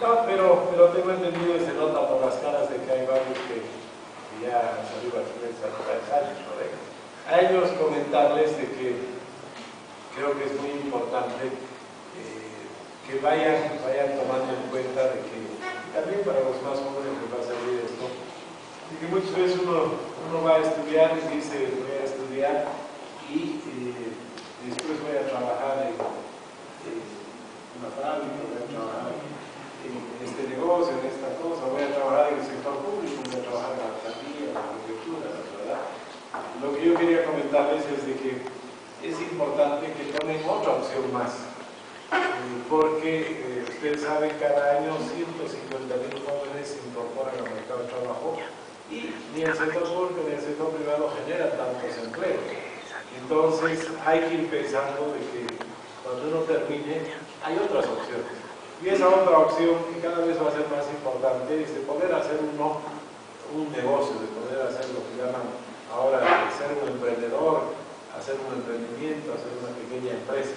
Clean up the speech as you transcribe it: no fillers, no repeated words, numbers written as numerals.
No, pero tengo entendido y se nota por las caras de que hay varios que ya han salido aquí de estos años, ¿no? A ellos comentarles de que creo que es muy importante que vayan tomando en cuenta de que también para los más jóvenes les va a servir esto, de que muchas veces uno va a estudiar y dice voy a estudiar y después voy a trabajar en una fábrica, voy a trabajar en este negocio, en esta cosa, voy a trabajar en el sector público, voy a trabajar en la alcaldía, en la prefectura, ¿verdad? Lo que yo quería comentarles es de que es importante que tomen otra opción más, porque ustedes saben, cada año 150.000 jóvenes se incorporan al mercado de trabajo y ni el sector público ni el sector privado generan tantos empleos. Entonces hay que ir pensando de que cuando uno termine hay otras opciones. Y esa otra opción que cada vez va a ser más importante es de poder hacer uno un negocio, de poder hacer lo que llaman ahora ser un emprendedor, hacer un emprendimiento, hacer una pequeña empresa.